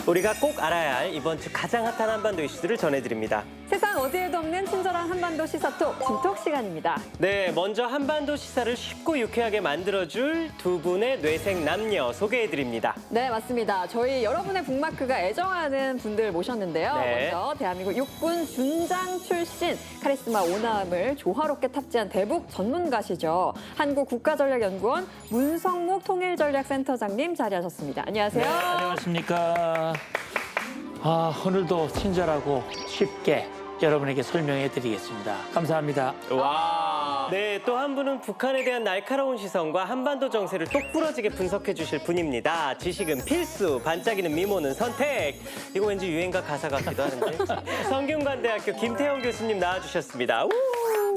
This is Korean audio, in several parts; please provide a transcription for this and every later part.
우리가 꼭 알아야 할 이번 주 가장 핫한 한반도 이슈들을 전해드립니다. 세상 어디에도 없는 친절한 한반도 시사톡, 진톡 시간입니다. 네, 먼저 한반도 시사를 쉽고 유쾌하게 만들어줄 두 분의 뇌생 남녀 소개해드립니다. 네, 맞습니다. 저희 여러분의 북마크가 애정하는 분들 모셨는데요. 네. 먼저 대한민국 육군 준장 출신 카리스마 오남을 조화롭게 탑재한 대북 전문가시죠. 한국국가전략연구원 문성묵 통일전략센터장님 자리하셨습니다. 안녕하세요. 네, 안녕하십니까. 오늘도 친절하고 쉽게 여러분에게 설명해 드리겠습니다. 감사합니다. 와. 네, 또 한 분은 북한에 대한 날카로운 시선과 한반도 정세를 똑부러지게 분석해 주실 분입니다. 지식은 필수, 반짝이는 미모는 선택. 이거 왠지 유행가 가사 같기도 하는데. 성균관대학교 김태형 교수님 나와주셨습니다. 우!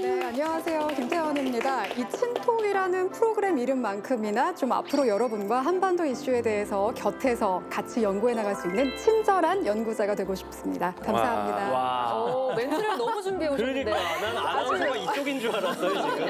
네, 안녕하세요. 김태원입니다. 이 친톡이라는 프로그램 이름만큼이나 좀 앞으로 여러분과 한반도 이슈에 대해서 곁에서 같이 연구해 나갈 수 있는 친절한 연구자가 되고 싶습니다. 감사합니다. 와. 멘트를 너무 준비해 오셨는데. 그러니까 난 아나운서가 이쪽인 줄 알았어요, 지금.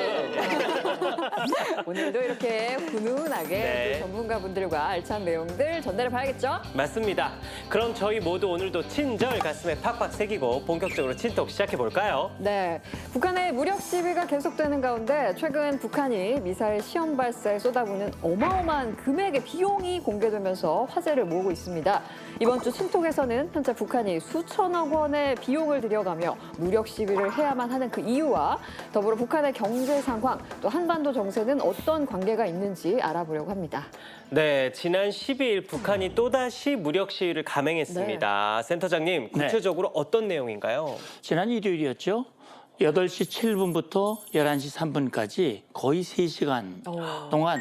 오늘도 이렇게 훈훈하게 네. 또 전문가분들과 알찬 내용들 전달해 봐야겠죠? 맞습니다. 그럼 저희 모두 오늘도 친절 가슴에 팍팍 새기고 본격적으로 친톡 시작해 볼까요? 네, 북한의 무력 시위가 계속되는 가운데 최근 북한이 미사일 시험 발사에 쏟아부는 어마어마한 금액의 비용이 공개되면서 화제를 모으고 있습니다. 이번 주 친톡에서는 현재 북한이 수천억 원의 비용을 들여가며 무력 시위를 해야만 하는 그 이유와 더불어 북한의 경제 상황, 또 한반도 정세는 어떤 관계가 있는지 알아보려고 합니다. 네, 지난 12일 북한이 또다시 무력 시위를 감행했습니다. 센터장님, 구체적으로 어떤 내용인가요? 지난 일요일이었죠. 8시 7분부터 11시 3분까지 거의 3시간 동안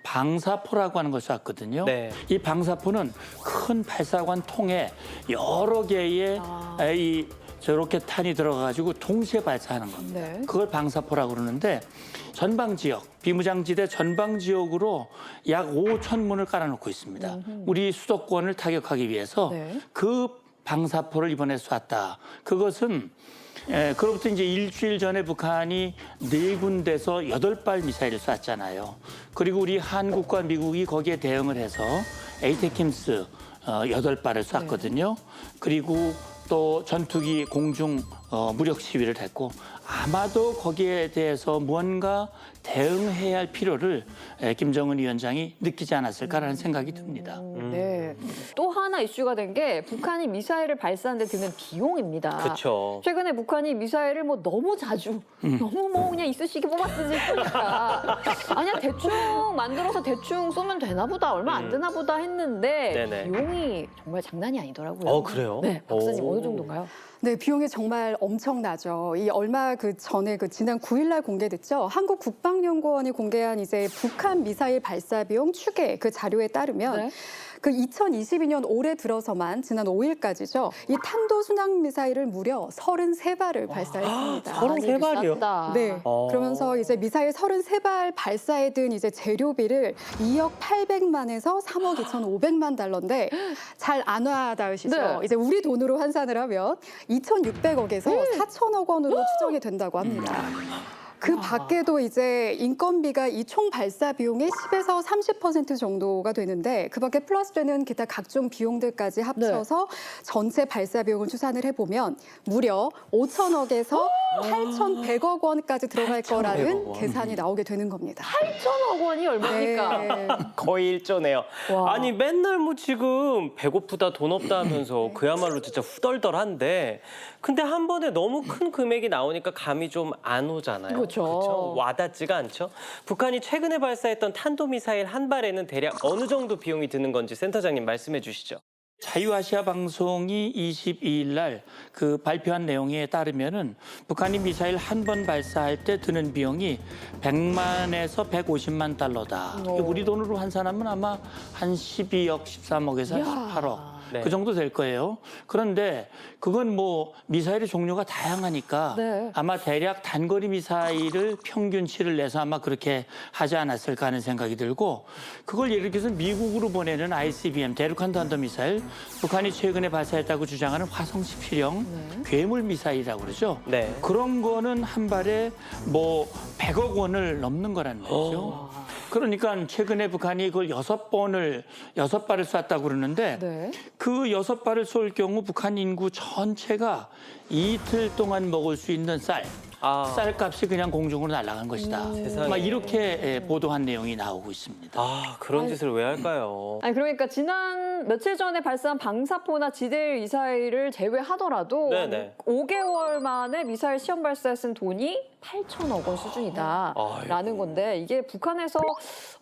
방사포라고 하는 걸 쐈거든요. 네. 이 방사포는 큰 발사관 통에 여러 개의 이 저렇게 탄이 들어가가지고 동시에 발사하는 겁니다. 네. 그걸 방사포라고 그러는데 전방 지역, 비무장지대 전방 지역으로 약 5천 문을 깔아놓고 있습니다. 우리 수도권을 타격하기 위해서 네. 그 방사포를 이번에 쐈다. 그것은 그로부터 이제 일주일 전에 북한이 4군데서 8발 미사일을 쐈잖아요. 그리고 우리 한국과 미국이 거기에 대응을 해서 에이테킴스 8발을 쐈거든요. 그리고 또 전투기 공중 무력 시위를 했고 아마도 거기에 대해서 무언가 대응해야 할 필요를 김정은 위원장이 느끼지 않았을까라는 생각이 듭니다. 네. 또 하나 이슈가 된 게 북한이 미사일을 발사하는 데 드는 비용입니다. 그렇죠. 최근에 북한이 미사일을 뭐 너무 자주, 너무 뭐 그냥 이쑤시개 뽑아 쓰지 보니까 아니야 대충 만들어서 대충 쏘면 되나 보다, 얼마 안 되나 보다 했는데 네네. 비용이 정말 장난이 아니더라고요. 그래요? 네, 박사님 오. 어느 정도인가요? 네, 비용이 정말 엄청나죠. 이 얼마 전에 지난 9일 날 공개됐죠. 한국국방연구원이 공개한 이제 북한 미사일 발사 비용 추계 그 자료에 따르면 네. 그 2022년 올해 들어서만 지난 5일까지죠. 이 탄도 순항 미사일을 무려 33발을 발사했습니다. 33발이요? 네. 그러면서 이제 미사일 33발 발사에 든 이제 재료비를 2억 800만에서 3억 2,500만 달러인데 잘 안 와닿으시죠? 네. 이제 우리 돈으로 환산을 하면 2,600억에서 4천억 원으로 추정이 된다고 합니다. 그 밖에도 이제 인건비가 이 총 발사 비용의 10에서 30% 정도가 되는데 그 밖에 플러스 되는 기타 각종 비용들까지 합쳐서 전체 발사 비용을 추산을 해보면 무려 5천억에서 8,100억 원까지 들어갈 8,100억 거라는 원. 계산이 나오게 되는 겁니다. 8천억 원이 얼마입니까? 네. 거의 1조네요. 와. 아니 맨날 뭐 지금 배고프다 돈 없다 하면서 그야말로 진짜 후덜덜한데 근데 한 번에 너무 큰 금액이 나오니까 감이 좀 안 오잖아요. 그렇죠. 그렇죠? 와닿지가 않죠. 북한이 최근에 발사했던 탄도미사일 한 발에는 대략 어느 정도 비용이 드는 건지 센터장님 말씀해 주시죠. 자유아시아 방송이 22일 날 그 발표한 내용에 따르면은 북한이 미사일 한 번 발사할 때 드는 비용이 100만에서 150만 달러다. 우리 돈으로 환산하면 아마 한 12억, 13억에서 18억. 네. 그 정도 될 거예요. 그런데 그건 뭐 미사일의 종류가 다양하니까 네. 아마 대략 단거리 미사일을 평균치를 내서 아마 그렇게 하지 않았을까 하는 생각이 들고 그걸 예를 들어서 미국으로 보내는 ICBM 대륙간 탄도 미사일 북한이 최근에 발사했다고 주장하는 화성 17형 괴물 미사일이라고 그러죠. 네. 그런 거는 한 발에 뭐 100억 원을 넘는 거란 말이죠. 그러니까 최근에 북한이 그걸 6발을 쐈다고 그러는데 네. 그 6발을 쏠 경우 북한 인구 전체가 이틀 동안 먹을 수 있는 쌀값이 그냥 공중으로 날아간 것이다. 세상에. 막 이렇게 보도한 내용이 나오고 있습니다. 그런 짓을 왜 할까요? 아니 그러니까 지난 며칠 전에 발사한 방사포나 지대일 미사일을 제외하더라도 네네. 5개월 만에 미사일 시험 발사에 쓴 돈이 8천억 원 수준이다라는 아이고. 건데 이게 북한에서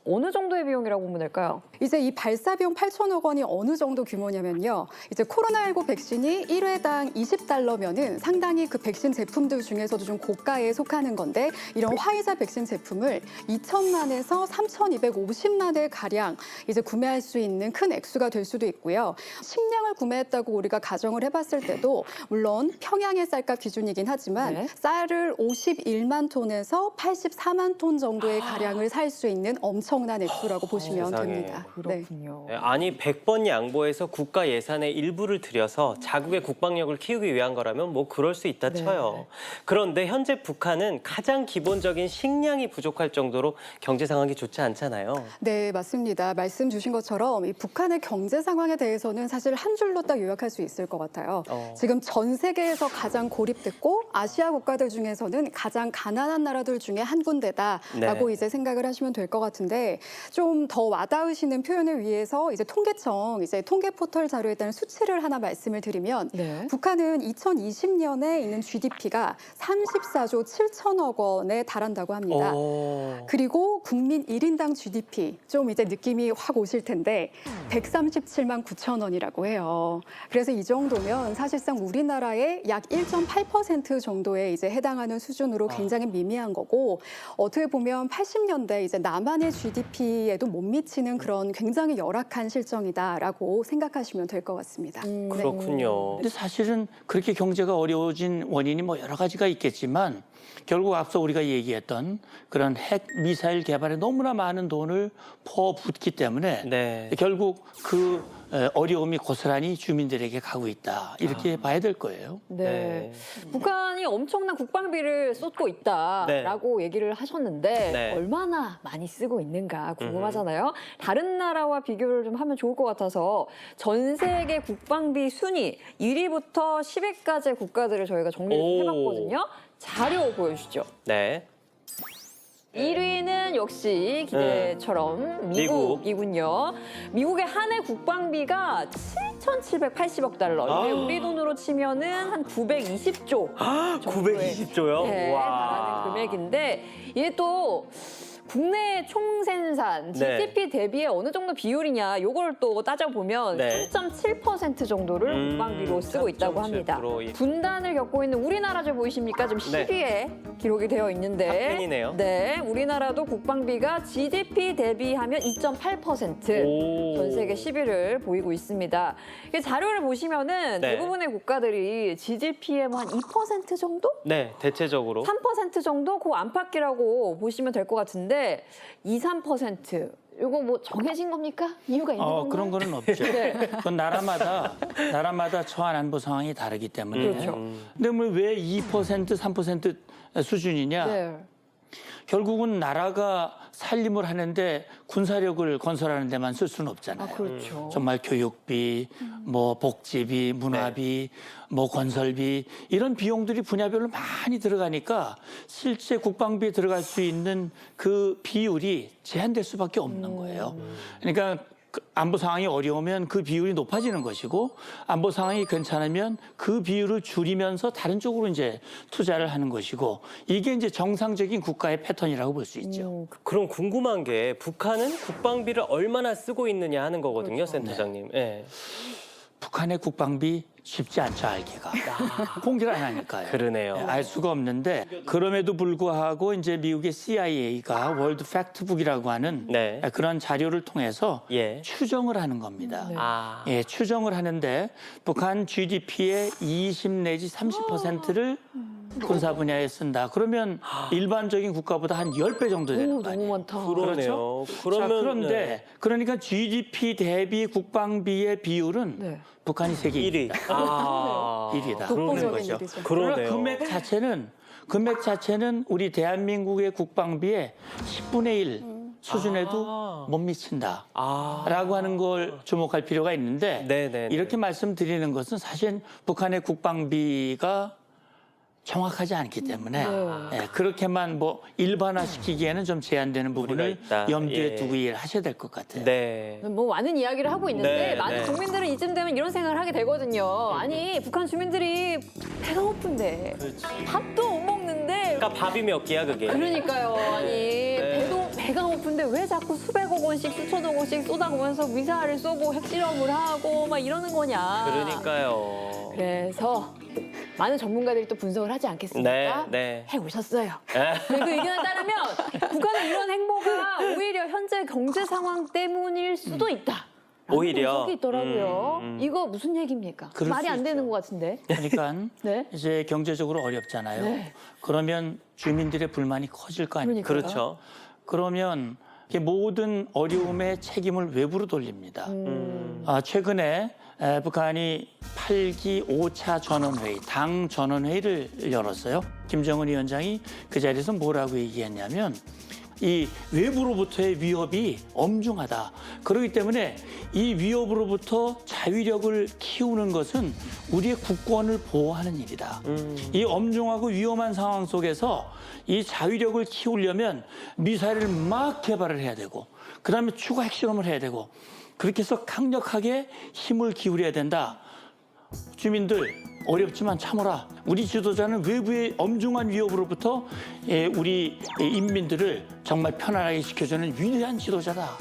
어느 정도의 비용이라고 보면 될까요? 이제 이 발사 비용 8천억 원이 어느 정도 규모냐면요. 이제 코로나19 백신이 1회당 $20면은 상당히 그 백신 제품들 중에서도 좀 고가에 속하는 건데 이런 화이자 백신 제품을 2천만에서 3,250만 회 가량 이제 구매할 수 있는 큰 액수가 될 수도 있고요. 식량을 구매했다고 우리가 가정을 해봤을 때도 물론 평양의 쌀값 기준이긴 하지만 네. 쌀을 51만 톤에서 84만 톤 정도의 가량을 살 수 있는 엄청난 액수라고 보시면 세상에. 됩니다. 네. 그렇군요. 아니 100번 양보해서 국가 예산의 일부를 들여서 자국의 국방력을 키우기 위한 거라면 뭐 그럴 수 있다 쳐요. 그런데 현재 북한은 가장 기본적인 식량이 부족할 정도로 경제 상황이 좋지 않잖아요. 네, 맞습니다. 말씀 주신 것처럼 이 북한의 경제 상황에 대해서는 사실 한 줄로 딱 요약할 수 있을 것 같아요. 지금 전 세계에서 가장 고립됐고 아시아 국가들 중에서는 가장 가난한 나라들 중에 한 군데다라고 네. 이제 생각을 하시면 될 것 같은데 좀 더 와닿으시는 표현을 위해서 이제 통계청 이제 통계 포털 자료에 따른 수치를 하나 말씀을 드리면 네. 북한은 2020년에 있는 GDP가 34조 7천억 원에 달한다고 합니다. 그리고 국민 1인당 GDP 좀 이제 느낌이 확 오실 텐데 137만 9천 원이라고 해요. 그래서 이 정도면 사실상 우리나라의 약 1.8% 정도에 이제 해당하는 수준으로 굉장히 미미한 거고 어떻게 보면 80년대 이제 남한의 GDP에도 못 미치는 그런 굉장히 열악한 실정이다라고 생각하시면 될 것 같습니다. 그렇군요. 근데 사실은 그렇게 경제가 어려워진 원인이 뭐 여러 가지가 있겠지만 결국 앞서 우리가 얘기했던 그런 핵 미사일 개발에 너무나 많은 돈을 퍼붓기 때문에 네. 결국 그 어려움이 고스란히 주민들에게 가고 있다. 이렇게 봐야 될 거예요. 네. 북한이 엄청난 국방비를 쏟고 있다라고 얘기를 하셨는데 네. 얼마나 많이 쓰고 있는가 궁금하잖아요. 다른 나라와 비교를 좀 하면 좋을 것 같아서 전 세계 국방비 순위 1위부터 10위까지의 국가들을 저희가 정리를 좀 해봤거든요. 자료 보여주시죠. 네. 1위는 역시 기대처럼 미국이군요. 미국의 한 해 국방비가 7,780억 달러. 이게 우리 돈으로 치면은 한 920조. 920조요? 네, 달하는 금액인데 이게 또 국내 총생산 GDP 대비에 어느 정도 비율이냐 요걸 또 따져보면 네. 3.7% 정도를 국방비로 쓰고 있다고 합니다. 3.7%. 분단을 겪고 있는 우리나라 저 보이십니까? 지금 네. 10위에 기록이 되어 있는데 탑10이네요. 네, 우리나라도 국방비가 GDP 대비하면 2.8% 전 세계 10위를 보이고 있습니다. 이 자료를 보시면은 네. 대부분의 국가들이 GDP의 뭐 한 2% 정도? 네, 대체적으로. 3% 정도 그 안팎이라고 보시면 될 것 같은데 2, 3% 이거 뭐 정해진 겁니까? 이유가 있는 건가요? 그런 거는 없죠. 네. 그건 나라마다 처한 안보 상황이 다르기 때문에. 그렇죠. 근데 뭐 왜 2%, 3% 수준이냐? 네. 결국은 나라가 살림을 하는데 군사력을 건설하는 데만 쓸 수는 없잖아요. 그렇죠. 정말 교육비, 뭐 복지비, 문화비, 뭐 건설비 이런 비용들이 분야별로 많이 들어가니까 실제 국방비에 들어갈 수 있는 그 비율이 제한될 수밖에 없는 거예요. 그러니까 안보 상황이 어려우면 그 비율이 높아지는 것이고 안보 상황이 괜찮으면 그 비율을 줄이면서 다른 쪽으로 이제 투자를 하는 것이고 이게 이제 정상적인 국가의 패턴이라고 볼 수 있죠. 그럼 궁금한 게 북한은 국방비를 얼마나 쓰고 있느냐 하는 거거든요, 그렇죠. 센터장님. 네. 북한의 국방비 쉽지 않죠, 알기가. 공개를 안 하니까요. 그러네요. 알 수가 없는데 그럼에도 불구하고 이제 미국의 CIA가 월드 팩트북이라고 하는 네. 그런 자료를 통해서 예. 추정을 하는 겁니다. 아. 예, 추정을 하는데 북한 GDP의 20 내지 30%를 군사 분야에 쓴다. 그러면 일반적인 국가보다 한 10배 정도 되는 오, 거 아니에요? 너무 많다. 그러네요. 자, 그런데 그러니까 GDP 대비 국방비의 비율은 네. 북한이 세계 1위. 1위다. 아. 1위다. 독보적인 거죠. 일이죠. 그러나 그러네요. 금액 자체는 우리 대한민국의 국방비의 10분의 1 수준에도 못 미친다. 아. 라고 하는 걸 주목할 필요가 있는데 네네네. 이렇게 말씀드리는 것은 사실 북한의 국방비가 정확하지 않기 때문에 예, 그렇게만 뭐 일반화시키기에는 좀 제한되는 부분을 있다. 염두에 예. 두고 일하셔야 될 것 같아요. 네. 뭐 많은 이야기를 하고 있는데 네, 많은 네. 국민들은 이쯤 되면 이런 생각을 하게 되거든요. 아니 북한 주민들이 배가 고픈데 그렇지. 밥도 못 먹는데 그러니까 밥이 몇 개야 그게. 그러니까요. 아니 배가 고픈데 왜 자꾸 수백억 원씩 수천억 원씩 쏟아부으면서 미사일을 쏘고 핵실험을 하고 막 이러는 거냐. 그러니까요. 그래서 많은 전문가들이 또 분석을 하지 않겠습니까? 네. 해 오셨어요. 네. 그 의견에 따르면 북한의 이런 행보가 오히려 현재 경제 상황 때문일 수도 있다. 오히려? 분석이 있더라고요. 이거 무슨 얘기입니까? 그럴 말이 수 안 되는 있죠. 것 같은데. 그러니까 네. 이제 경제적으로 어렵잖아요. 네. 그러면 주민들의 불만이 커질 거 아닙니까? 그러니까요. 그렇죠. 그러면 이렇게 모든 어려움의 책임을 외부로 돌립니다. 최근에 북한이 8기 5차 전원회의, 당 전원회의를 열었어요. 김정은 위원장이 그 자리에서 뭐라고 얘기했냐면 이 외부로부터의 위협이 엄중하다. 그렇기 때문에 이 위협으로부터 자위력을 키우는 것은 우리의 국권을 보호하는 일이다. 이 엄중하고 위험한 상황 속에서 이 자위력을 키우려면 미사일을 막 개발을 해야 되고 그다음에 추가 핵실험을 해야 되고 그렇게 해서 강력하게 힘을 기울여야 된다. 주민들 어렵지만 참어라. 우리 지도자는 외부의 엄중한 위협으로부터 우리 인민들을 정말 편안하게 지켜주는 위대한 지도자다.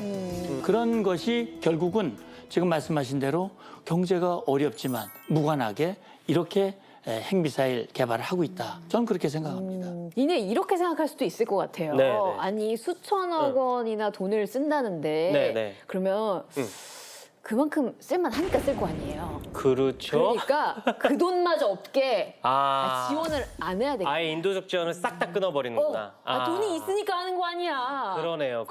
그런 것이 결국은 지금 말씀하신 대로 경제가 어렵지만 무관하게 이렇게 핵미사일 개발을 하고 있다. 저는 그렇게 생각합니다. 이제 이렇게 생각할 수도 있을 것 같아요. 네, 네. 아니 수천억 원이나 돈을 쓴다는데 네, 네. 그러면 그만큼 쓸만하니까 쓸 거 아니에요. 그렇죠. 그러니까 그 돈마저 없게 아. 지원을 안 해야 되겠다. 아예 인도적 지원을 싹 다 끊어버리는구나. 돈이 있으니까 하는 거 아니야. 그러네요.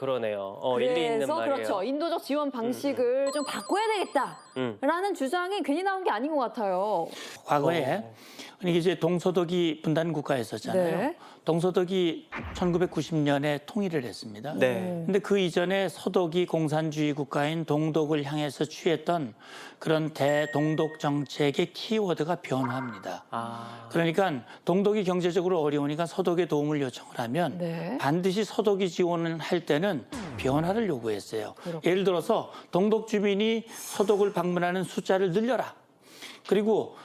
일리 있는 그래서 말이에요. 그렇죠. 인도적 지원 방식을 좀 바꿔야 되겠다라는 주장이 괜히 나온 게 아닌 것 같아요. 과거에 이게 이제 동서독이 분단 국가였었잖아요. 네. 동서독이 1990년에 통일을 했습니다. 네. 근데 그 이전에 서독이 공산주의 국가인 동독을 향해서 취했던 그런 대동독 정책의 키워드가 변화입니다. 아. 그러니까 동독이 경제적으로 어려우니까 서독의 도움을 요청을 하면 네. 반드시 서독이 지원을 할 때는 변화를 요구했어요. 예를 들어서 동독 주민이 서독을 방문하는 숫자를 늘려라. 그리고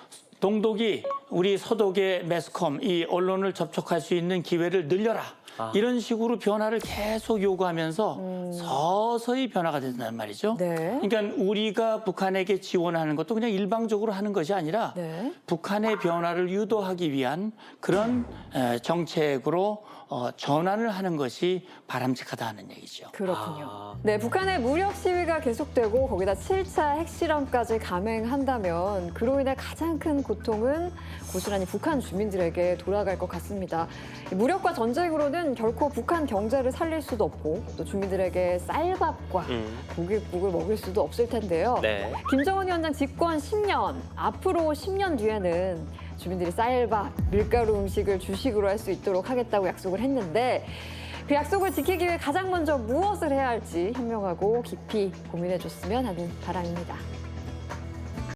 동독이 우리 서독의 매스컴, 이 언론을 접촉할 수 있는 기회를 늘려라. 이런 식으로 변화를 계속 요구하면서 서서히 변화가 된단 말이죠. 네. 그러니까 우리가 북한에게 지원하는 것도 그냥 일방적으로 하는 것이 아니라 네. 북한의 변화를 유도하기 위한 그런 정책으로 전환을 하는 것이 바람직하다는 얘기죠. 그렇군요. 네, 북한의 무력 시위가 계속되고 거기다 7차 핵실험까지 감행한다면 그로 인해 가장 큰 고통은 고스란히 북한 주민들에게 돌아갈 것 같습니다. 무력과 전쟁으로는 결코 북한 경제를 살릴 수도 없고 또 주민들에게 쌀밥과 고깃국을 먹일 수도 없을 텐데요. 네. 김정은 위원장 집권 10년, 앞으로 10년 뒤에는 주민들이 쌀밥, 밀가루 음식을 주식으로 할 수 있도록 하겠다고 약속을 했는데 그 약속을 지키기 위해 가장 먼저 무엇을 해야 할지 현명하고 깊이 고민해 줬으면 하는 바람입니다.